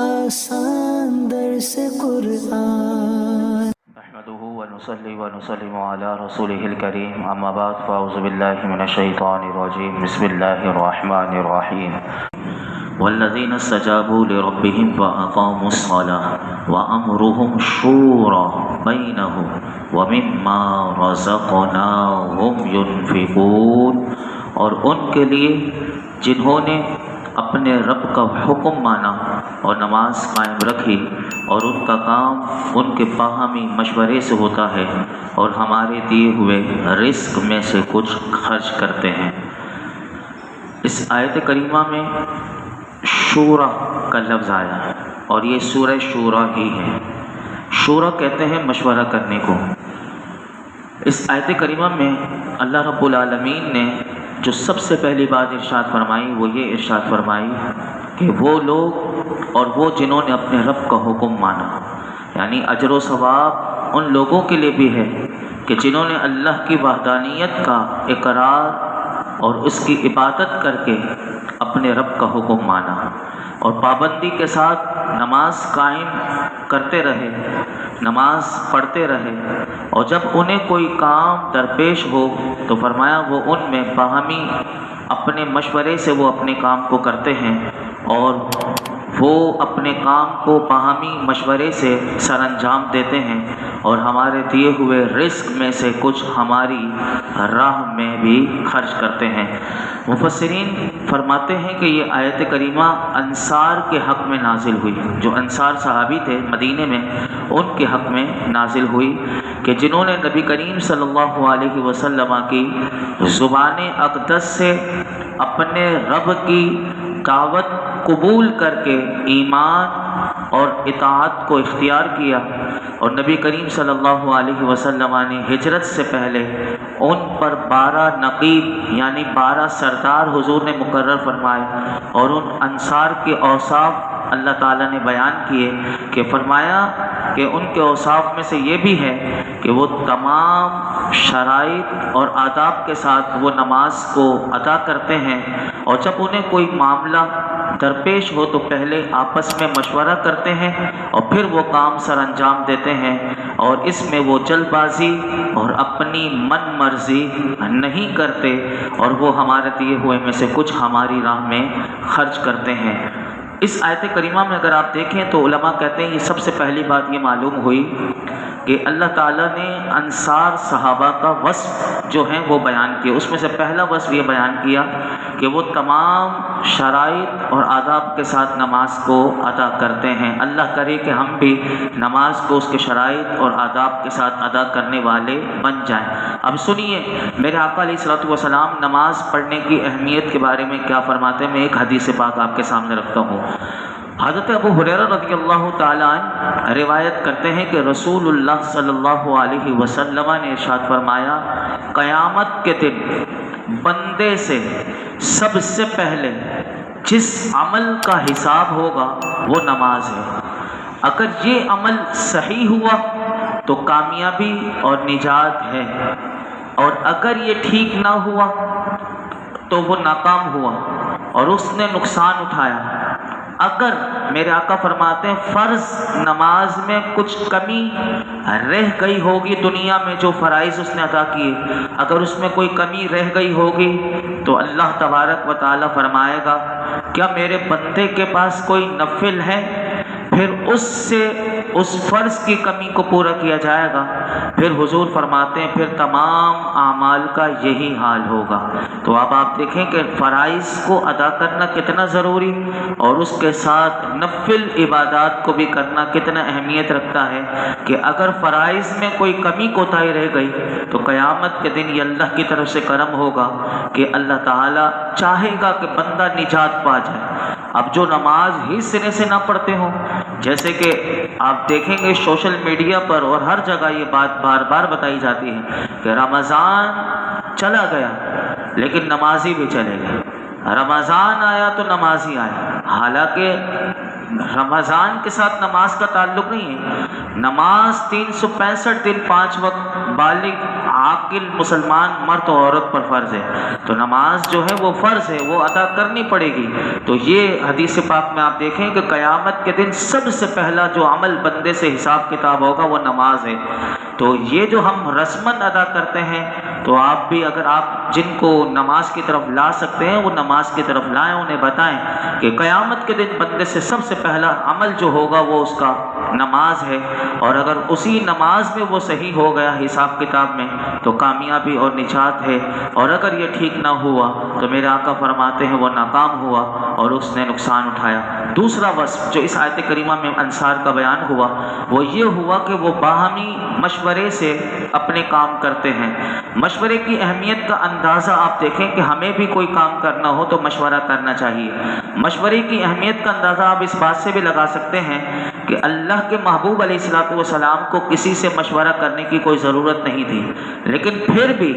آسان درس قرآن نحمده ونصلي ونسلم على رسوله الكريم اما بعد فاعوذ بالله من الشيطان الرجيم بسم الله الرحمن الرحيم والذين استجابوا لربهم وأقاموا الصلاة وأمرهم شورى بينهم ومما رزقناهم ينفقون، اور ان کے لیے جنہوں نے اپنے رب کا حکم مانا اور نماز قائم رکھی، اور ان کا کام ان کے باہمی مشورے سے ہوتا ہے، اور ہمارے دیے ہوئے رزق میں سے کچھ خرچ کرتے ہیں۔ اس آیت کریمہ میں شورا کا لفظ آیا ہے، اور یہ سورہ شورا ہی ہے۔ شورا کہتے ہیں مشورہ کرنے کو۔ اس آیت کریمہ میں اللہ رب العالمین نے جو سب سے پہلی بات ارشاد فرمائی وہ یہ ارشاد فرمائی کہ وہ لوگ اور وہ جنہوں نے اپنے رب کا حکم مانا، یعنی اجر و ثواب ان لوگوں کے لیے بھی ہے کہ جنہوں نے اللہ کی وحدانیت کا اقرار اور اس کی عبادت کر کے اپنے رب کا حکم مانا اور پابندی کے ساتھ نماز قائم کرتے رہے، نماز پڑھتے رہے، اور جب انہیں کوئی کام درپیش ہو تو فرمایا وہ ان میں باہمی اپنے مشورے سے وہ اپنے کام کو کرتے ہیں، اور وہ اپنے کام کو باہمی مشورے سے سر انجام دیتے ہیں، اور ہمارے دیے ہوئے رزق میں سے کچھ ہماری راہ میں بھی خرچ کرتے ہیں۔ مفسرین فرماتے ہیں کہ یہ آیت کریمہ انصار کے حق میں نازل ہوئی، جو انصار صحابی تھے مدینے میں، ان کے حق میں نازل ہوئی کہ جنہوں نے نبی کریم صلی اللہ علیہ وسلم کی زبان اقدس سے اپنے رب کی دعوت قبول کر کے ایمان اور اطاعت کو اختیار کیا، اور نبی کریم صلی اللہ علیہ وسلم نے ہجرت سے پہلے ان پر 12 نقیب یعنی 12 سردار حضور نے مقرر فرمائے، اور ان انصار کے اوصاف اللہ تعالیٰ نے بیان کیے کہ فرمایا کہ ان کے اوصاف میں سے یہ بھی ہے کہ وہ تمام شرائط اور آداب کے ساتھ وہ نماز کو ادا کرتے ہیں، اور جب انہیں کوئی معاملہ درپیش ہو تو پہلے آپس میں مشورہ کرتے ہیں اور پھر وہ کام سر انجام دیتے ہیں، اور اس میں وہ جلد بازی اور اپنی من مرضی نہیں کرتے، اور وہ ہمارے دیے ہوئے میں سے کچھ ہماری راہ میں خرچ کرتے ہیں۔ اس آیت کریمہ میں اگر آپ دیکھیں تو علماء کہتے ہیں یہ سب سے پہلی بات یہ معلوم ہوئی کہ اللہ تعالیٰ نے انصار صحابہ کا وصف جو ہیں وہ بیان کیا۔ اس میں سے پہلا وصف یہ بیان کیا کہ وہ تمام شرائط اور آداب کے ساتھ نماز کو ادا کرتے ہیں۔ اللہ کرے کہ ہم بھی نماز کو اس کے شرائط اور آداب کے ساتھ ادا کرنے والے بن جائیں۔ اب سنیے میرے آقا علیہ الصلوۃ والسلام نماز پڑھنے کی اہمیت کے بارے میں کیا فرماتے ہیں۔ میں ایک حدیث پاک آپ کے سامنے رکھتا ہوں۔ حضرت ابو ہریرہ رضی اللہ تعالیٰ عنہ روایت کرتے ہیں کہ رسول اللہ صلی اللہ علیہ وسلم نے ارشاد فرمایا، قیامت کے دن بندے سے سب سے پہلے جس عمل کا حساب ہوگا وہ نماز ہے۔ اگر یہ عمل صحیح ہوا تو کامیابی اور نجات ہے، اور اگر یہ ٹھیک نہ ہوا تو وہ ناکام ہوا اور اس نے نقصان اٹھایا۔ اگر میرے آقا فرماتے ہیں فرض نماز میں کچھ کمی رہ گئی ہوگی، دنیا میں جو فرائض اس نے ادا کیے اگر اس میں کوئی کمی رہ گئی ہوگی تو اللہ تبارک و تعالیٰ فرمائے گا کیا میرے بندے کے پاس کوئی نفل ہے، پھر اس سے اس فرض کی کمی کو پورا کیا جائے گا۔ پھر حضور فرماتے ہیں پھر تمام اعمال کا یہی حال ہوگا۔ تو اب آپ دیکھیں کہ فرائض کو ادا کرنا کتنا ضروری، اور اس کے ساتھ نفل عبادات کو بھی کرنا کتنا اہمیت رکھتا ہے کہ اگر فرائض میں کوئی کمی کوتاہی رہ گئی تو قیامت کے دن یہ اللہ کی طرف سے کرم ہوگا کہ اللہ تعالیٰ چاہے گا کہ بندہ نجات پا جائے۔ اب جو نماز ہی سرے سے نہ پڑھتے ہوں، جیسے کہ آپ دیکھیں گے سوشل میڈیا پر اور ہر جگہ یہ بات بار بار بتائی جاتی ہے کہ رمضان چلا گیا لیکن نمازی بھی چلے گئے، رمضان آیا تو نمازی آیا، حالانکہ رمضان کے ساتھ نماز کا تعلق نہیں ہے۔ نماز 365 دن 5 وقت بالغ عاقل مسلمان مرد و عورت پر فرض ہے، تو نماز جو ہے وہ فرض ہے، وہ ادا کرنی پڑے گی۔ تو یہ حدیث پاک میں آپ دیکھیں کہ قیامت کے دن سب سے پہلا جو عمل بندے سے حساب کتاب ہوگا وہ نماز ہے۔ تو یہ جو ہم رسماً ادا کرتے ہیں، تو آپ بھی اگر آپ جن کو نماز کی طرف لا سکتے ہیں وہ نماز کی طرف لائیں، انہیں بتائیں کہ قیامت کے دن بندے سے سب سے پہلا عمل جو ہوگا وہ اس کا نماز ہے، اور اگر اسی نماز میں وہ صحیح ہو گیا حساب کتاب میں تو کامیابی اور نجات ہے، اور اگر یہ ٹھیک نہ ہوا تو میرے آقا فرماتے ہیں وہ ناکام ہوا اور اس نے نقصان اٹھایا۔ دوسرا وصف جو اس آیت کریمہ میں انصار کا بیان ہوا وہ یہ ہوا کہ وہ باہمی مشورے سے اپنے کام کرتے ہیں۔ مشورے کی اہمیت کا اندازہ آپ دیکھیں کہ ہمیں بھی کوئی کام کرنا ہو تو مشورہ کرنا چاہیے۔ مشورے کی اہمیت کا اندازہ آپ اس بات سے بھی لگا سکتے ہیں کہ اللہ کے محبوب علیہ الصلوۃ والسلام کو کسی سے مشورہ کرنے کی کوئی ضرورت نہیں تھی، لیکن پھر بھی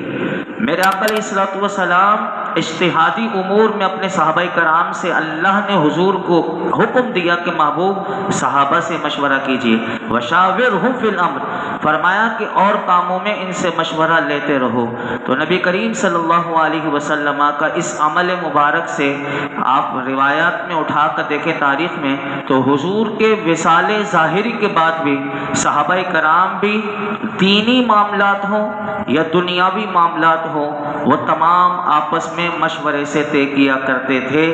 میرے آقا علیہ الصلوۃ والسلام اجتہادی امور میں اپنے صحابہ کرام سے اللہ نے حضور کو حکم دیا کہ محبوب صحابہ سے مشورہ کیجیے، وشاورہم فی الامر، فرمایا کہ اور کاموں میں ان سے مشورہ لیتے رہو۔ تو نبی کریم صلی اللہ علیہ وسلم کا اس عمل مبارک سے آپ روایات میں اٹھا کر دیکھیں تاریخ میں، تو حضور کے وصال ظاہری کے بعد بھی صحابہ کرام بھی دینی معاملات ہوں یا دنیاوی معاملات ہوں وہ تمام آپس میں مشورے سے طے کیا کرتے تھے۔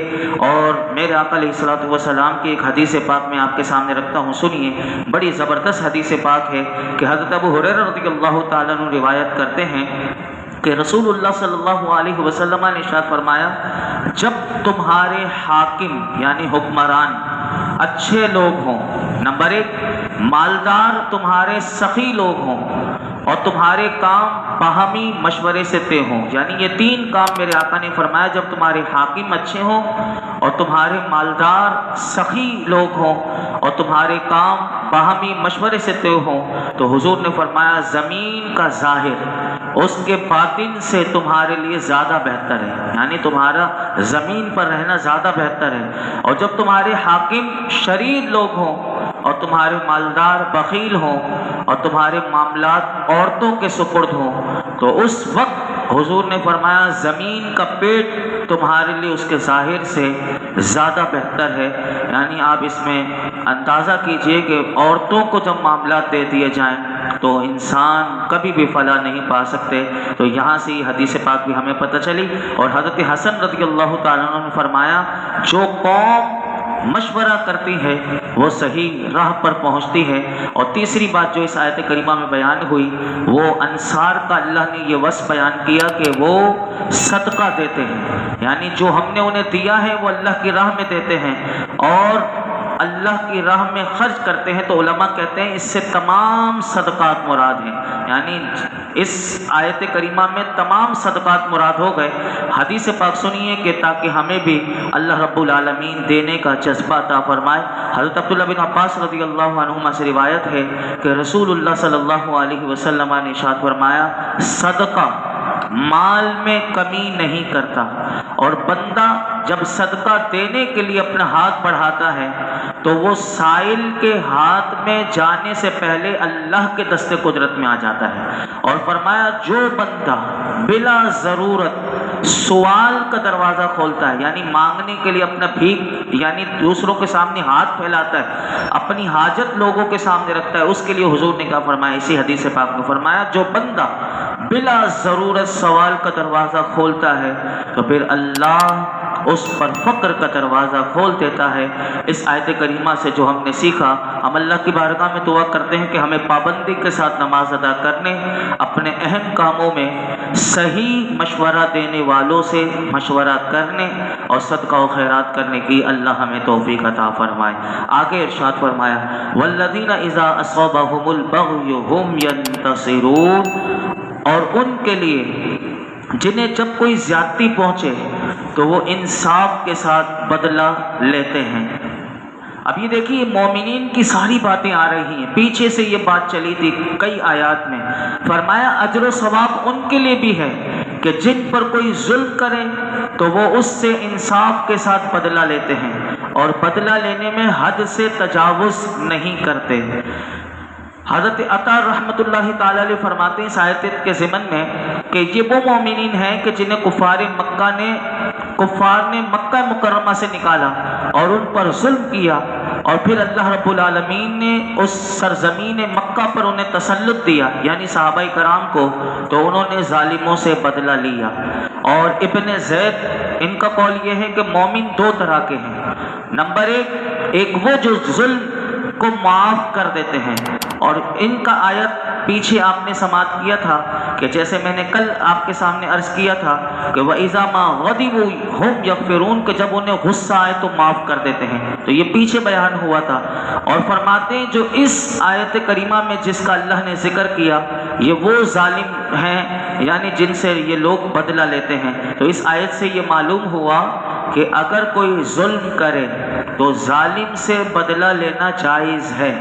اور میرے آقا علیہ الصلوۃ والسلام کی ایک حدیث پاک میں آپ کے سامنے رکھتا ہوں، سنیے، بڑی زبردست حدیث پاک ہے کہ حضرت ابو ہریرہ رضی اللہ تعالیٰ عنہ روایت کرتے ہیں کہ رسول اللہ صلی اللہ علیہ وسلم نے ارشاد فرمایا، جب تمہارے حاکم یعنی حکمران اچھے لوگ ہوں، نمبر 1 مالدار تمہارے سخی لوگ ہوں، اور تمہارے کام باہمی مشورے سے طے ہوں، یعنی یہ 3 کام میرے آقا نے فرمایا، جب تمہارے حاکم اچھے ہوں اور تمہارے مالدار سخی لوگ ہوں اور تمہارے کام باہمی مشورے سے طے ہوں، تو حضور نے فرمایا زمین کا ظاہر اس کے باطن سے تمہارے لیے زیادہ بہتر ہے، یعنی تمہارا زمین پر رہنا زیادہ بہتر ہے۔ اور جب تمہارے حاکم شریر لوگ ہوں اور تمہارے مالدار بخیل ہوں اور تمہارے معاملات عورتوں کے سپرد ہوں، تو اس وقت حضور نے فرمایا زمین کا پیٹ تمہارے لیے اس کے ظاہر سے زیادہ بہتر ہے۔ یعنی آپ اس میں اندازہ کیجئے کہ عورتوں کو جب معاملات دے دیے جائیں تو انسان کبھی بھی فلاح نہیں پا سکتے۔ تو یہاں سے یہ حدیث پاک بھی ہمیں پتہ چلی۔ اور حضرت حسن رضی اللہ تعالیٰ عنہ نے فرمایا جو قوم مشورہ کرتی ہے وہ صحیح راہ پر پہنچتی ہے۔ اور تیسری بات جو اس آیت کریمہ میں بیان ہوئی وہ انصار کا اللہ نے یہ وصف بیان کیا کہ وہ صدقہ دیتے ہیں، یعنی جو ہم نے انہیں دیا ہے وہ اللہ کی راہ میں دیتے ہیں اور اللہ کی راہ میں خرچ کرتے ہیں۔ تو علماء کہتے ہیں اس سے تمام صدقات مراد ہیں، یعنی اس آیت کریمہ میں تمام صدقات مراد ہو گئے۔ حدیث پاک سنیے کہ تاکہ ہمیں بھی اللہ رب العالمین دینے کا جذبہ عطا فرمائے۔ حضرت عبداللہ بن عباس رضی اللہ عنہما سے روایت ہے کہ رسول اللہ صلی اللہ علیہ وسلم نے ارشاد فرمایا صدقہ مال میں کمی نہیں کرتا، اور بندہ جب صدقہ دینے کے لیے اپنا ہاتھ بڑھاتا ہے تو وہ سائل کے ہاتھ میں جانے سے پہلے اللہ کے دست قدرت میں آ جاتا ہے۔ اور فرمایا جو بندہ بلا ضرورت سوال کا دروازہ کھولتا ہے، یعنی مانگنے کے لیے اپنا بھیک، یعنی دوسروں کے سامنے ہاتھ پھیلاتا ہے، اپنی حاجت لوگوں کے سامنے رکھتا ہے، اس کے لیے حضور نے کیا فرمایا، اسی حدیث پاک میں فرمایا جو بندہ بلا ضرورت سوال کا دروازہ کھولتا ہے تو پھر اللہ اس پر فقر کا دروازہ کھول دیتا ہے۔ اس آیت کریمہ سے جو ہم نے سیکھا، ہم اللہ کی بارگاہ میں دعا کرتے ہیں کہ ہمیں پابندی کے ساتھ نماز ادا کرنے، اپنے اہم کاموں میں صحیح مشورہ دینے والوں سے مشورہ کرنے اور صدقہ و خیرات کرنے کی اللہ ہمیں توفیق عطا فرمائے۔ آگے ارشاد فرمایا والذین اذا اصابهم البغی هم ینتصرون، اور ان کے لیے جنہیں جب کوئی زیادتی پہنچے تو وہ انصاف کے ساتھ بدلہ لیتے ہیں۔ اب یہ دیکھیے مومنین کی ساری باتیں آ رہی ہیں، پیچھے سے یہ بات چلی تھی کئی آیات میں، فرمایا اجر و ثواب ان کے لیے بھی ہے کہ جن پر کوئی ظلم کرے تو وہ اس سے انصاف کے ساتھ بدلہ لیتے ہیں۔ اور بدلہ لینے میں حد سے تجاوز نہیں کرتے۔ حضرت عطا رحمۃ اللہ تعالی علیہ فرماتے ہیں اس آیت کے ضمن میں کہ یہ وہ مومنین ہیں کہ جنہیں کفار نے مکہ مکرمہ سے نکالا اور ان پر ظلم کیا، اور پھر اللہ رب العالمین نے اس سرزمین مکہ پر انہیں تسلط دیا، یعنی صحابہ کرام کو، تو انہوں نے ظالموں سے بدلہ لیا۔ اور ابن زید ان کا قول یہ ہے کہ مومن دو طرح کے ہیں۔ نمبر ایک وہ جو ظلم کو معاف کر دیتے ہیں، اور ان کا آیت پیچھے آپ نے سماعت کیا تھا کہ جیسے میں نے کل آپ کے سامنے عرض کیا تھا کہ وَإِذَا مَا غَضِبُوا هُمْ يَغْفِرُونَ کہ جب انہیں غصہ آئے تو معاف کر دیتے ہیں، تو یہ پیچھے بیان ہوا تھا۔ اور فرماتے ہیں جو اس آیت کریمہ میں جس کا اللہ نے ذکر کیا یہ وہ ظالم ہیں، یعنی جن سے یہ لوگ بدلہ لیتے ہیں۔ تو اس آیت سے یہ معلوم ہوا کہ اگر کوئی ظلم کرے تو ظالم سے بدلہ لینا جائز ہے،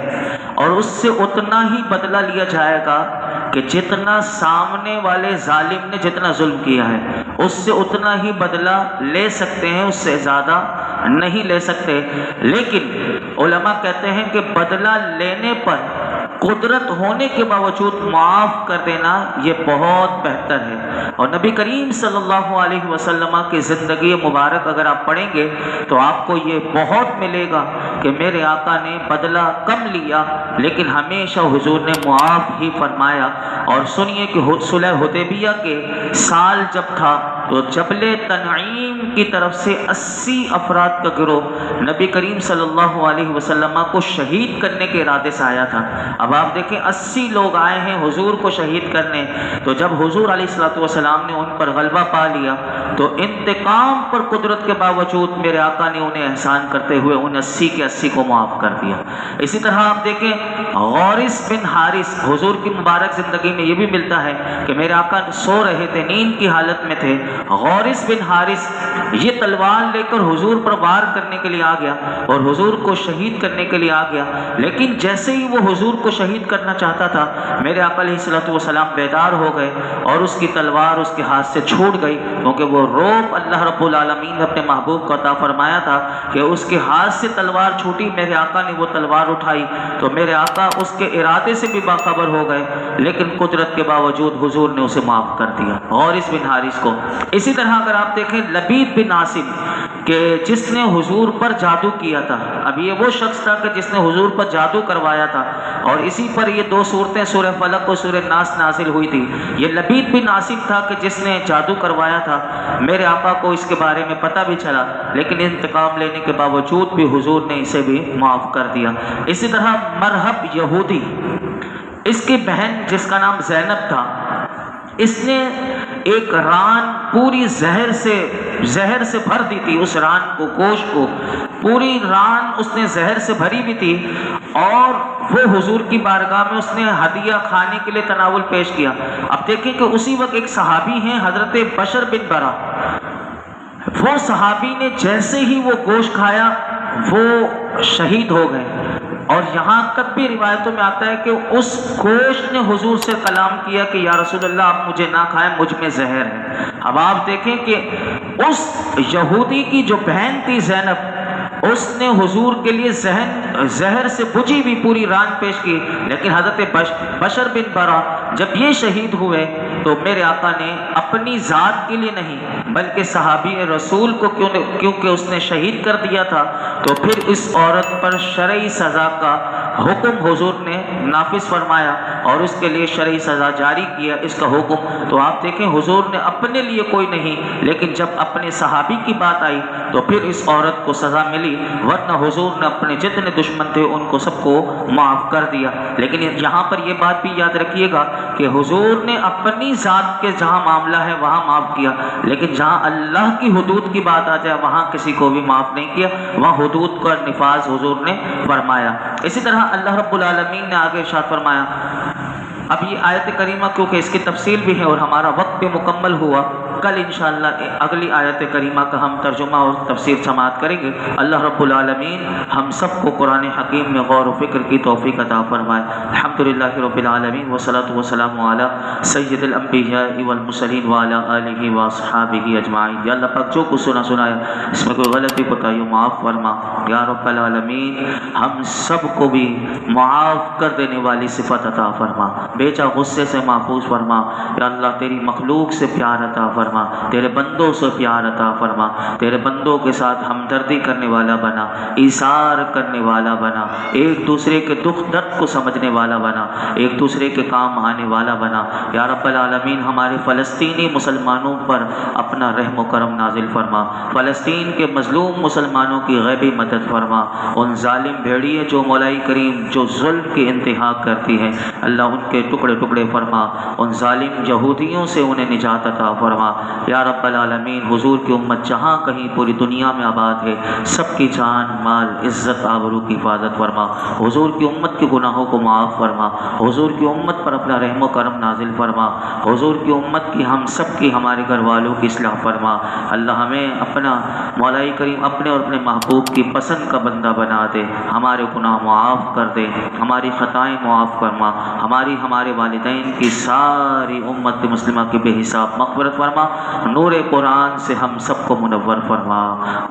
اور اس سے اتنا ہی بدلہ لیا جائے گا کہ جتنا سامنے والے ظالم نے جتنا ظلم کیا ہے اس سے اتنا ہی بدلہ لے سکتے ہیں، اس سے زیادہ نہیں لے سکتے۔ لیکن علماء کہتے ہیں کہ بدلہ لینے پر قدرت ہونے کے باوجود معاف کر دینا یہ بہت بہتر ہے۔ اور نبی کریم صلی اللہ علیہ وسلم کی زندگی مبارک اگر آپ پڑھیں گے تو آپ کو یہ بہت ملے گا کہ میرے آقا نے بدلہ کم لیا لیکن ہمیشہ حضور نے معاف ہی فرمایا۔ اور سنیے کہ صلح حدیبیہ کے سال جب تھا تو جبل تنعیم کی طرف سے 80 افراد کا گروہ نبی کریم صلی اللہ علیہ وسلم کو شہید کرنے کے ارادے سے آیا تھا۔ اب آپ دیکھیں 80 لوگ آئے ہیں حضور کو شہید کرنے، تو جب حضور علیہ الصلوۃ والسلام نے ان پر غلبہ پا لیا تو انتقام پر قدرت کے باوجود میرے آقا نے انہیں احسان کرتے ہوئے ان 80 کے 80 کو معاف کر دیا۔ اسی طرح آپ دیکھیں غورث بن حارث، حضور کی مبارک زندگی میں یہ بھی ملتا ہے کہ میرے آقا سو رہے تھے، نیند کی حالت میں تھے، غورث بن حارث یہ تلوار لے کر حضور پر وار کرنے کے لیے آ گیا اور حضور کو شہید کرنے کے لیے آ گیا، لیکن جیسے ہی وہ حضور کو شہید کرنا چاہتا تھا میرے آقا علیہ الصلوۃ والسلام بیدار ہو گئے اور اس کی تلوار اس کے ہاتھ سے چھوٹ گئی، کیونکہ وہ رعب اللہ رب العالمین نے اپنے محبوب کو عطا فرمایا تھا کہ اس کے ہاتھ سے تلوار چھوٹی، میرے آقا نے وہ تلوار اٹھائی تو میرے آقا اس کے ارادے سے بھی باخبر ہو گئے، لیکن قدرت کے باوجود حضور نے اسے معاف کر دیا، غورث بن حارث کو۔ اسی طرح اگر آپ دیکھیں لبید بن عاصم کہ جس نے حضور پر جادو کیا تھا، اب یہ وہ شخص تھا کہ جس نے حضور پر جادو کروایا تھا، اور اسی پر یہ دو صورتیں سورہ فلق اور سورہ ناس نازل ہوئی تھی۔ یہ لبید بن عاصم تھا کہ جس نے جادو کروایا تھا، میرے آقا کو اس کے بارے میں پتہ بھی چلا لیکن انتقام لینے کے باوجود بھی حضور نے اسے بھی معاف کر دیا۔ اسی طرح مرہب یہودی، اس کی بہن جس کا نام زینب تھا، اس نے ایک ران پوری زہر سے بھر دی تھی، اس ران کو، گوشت کو پوری ران اس نے زہر سے بھری بھی تھی، اور وہ حضور کی بارگاہ میں اس نے ہدیہ کھانے کے لیے تناول پیش کیا۔ اب دیکھیں کہ اسی وقت ایک صحابی ہیں حضرت بشر بن برا، وہ صحابی نے جیسے ہی وہ گوشت کھایا وہ شہید ہو گئے، اور یہاں تک بھی روایتوں میں آتا ہے کہ اس گوشت نے حضور سے کلام کیا کہ یا رسول اللہ آپ مجھے نہ کھائیں، مجھ میں زہر ہے۔ اب آپ دیکھیں کہ اس یہودی کی جو بہن تھی زینب، اس نے حضور کے لیے زہر سے بجھی بھی پوری ران پیش کی، لیکن حضرت بشر بن برا جب یہ شہید ہوئے تو میرے آقا نے اپنی ذات کے لیے نہیں بلکہ صحابی رسول کو کیونکہ اس نے شہید کر دیا تھا، تو پھر اس عورت پر شرعی سزا کا حکم حضور نے نافذ فرمایا اور اس کے لیے شرعی سزا جاری کیا، اس کا حکم۔ تو آپ دیکھیں حضور نے اپنے لیے کوئی نہیں، لیکن جب اپنے صحابی کی بات آئی تو پھر اس عورت کو سزا ملی، ورنہ حضور نے اپنے جتنے دشمن تھے ان کو سب کو معاف کر دیا۔ لیکن یہاں پر یہ بات بھی یاد رکھیے گا کہ حضور نے اپنی ذات کے جہاں معاملہ ہے وہاں معاف کیا، لیکن جہاں اللہ کی حدود کی بات آ جائے وہاں کسی کو بھی معاف نہیں کیا، وہاں حدود کا نفاذ حضور نے فرمایا۔ اسی طرح اللہ رب العالمین نے آگے ارشاد فرمایا، اب یہ آیت کریمہ کیونکہ اس کی تفصیل بھی ہے اور ہمارا وقت بھی مکمل ہوا کل انشاءاللہ اگلی آیت کریمہ کا ہم ترجمہ اور تفسیر سماعت کریں گے۔ اللہ رب العالمین ہم سب کو قرآن حکیم میں غور و فکر کی توفیق عطا فرمائے۔ الحمدللہ رب العالمین والصلاۃ والسلام علی سید الانبیاء والمرسلین وعلی آلہ واصحابہ اجمعین۔ یا اللہ پاک جو کچھ سنا سنایا اس میں کوئی غلطی کوتاہی معاف فرما یا رب العالمین، ہم سب کو بھی معاف کر دینے والی صفت عطا فرما، بیچا غصے سے محفوظ فرما یا اللہ، تیری مخلوق سے پیار عطا فرما، تیرے بندوں سے پیار عطا فرما، تیرے بندوں کے ساتھ ہمدردی کرنے والا بنا، ایثار کرنے والا بنا، ایک دوسرے کے دکھ درد کو سمجھنے والا بنا، ایک دوسرے کے کام آنے والا بنا یا رب العالمین۔ ہمارے فلسطینی مسلمانوں پر اپنا رحم و کرم نازل فرما، فلسطین کے مظلوم مسلمانوں کی غیبی مدد فرما، ان ظالم بھیڑیے جو مولائی کریم جو ظلم کی انتہا کرتی ہے اللہ، ان کے ٹکڑے ٹکڑے فرما، ان ظالم یہودیوں سے انہیں نجات عطا فرما یا رب العالمین۔ حضور کی امت جہاں کہیں پوری دنیا میں آباد ہے سب کی جان مال عزت آبرو کی حفاظت فرما، حضور کی امت کے گناہوں کو معاف فرما، حضور کی امت پر اپنا رحم و کرم نازل فرما، حضور کی امت کی ہم سب کی ہمارے گھر والوں کی اصلاح فرما اللہ۔ ہمیں اپنا مولائی کریم اپنے اور اپنے محبوب کی پسند کا بندہ بنا دے، ہمارے گناہ معاف کر دے، ہماری خطائیں معاف فرما، ہمارے والدین کی ساری امت مسلمہ کی بے حساب مغفرت فرما، نور قرآن سے ہم سب کو منور فرما،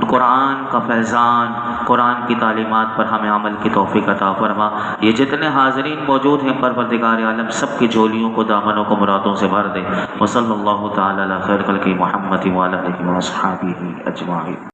قرآن کا فیضان، قرآن کی تعلیمات پر ہمیں عمل کی توفیق عطا فرما۔ یہ جتنے حاضرین موجود ہیں پروردگار عالم سب کی جھولیوں کو دامنوں کو مرادوں سے بھر دے۔ وصلی اللہ تعالی علی خیر خلق محمد وعلی آلہ وصحبہ اجمعین۔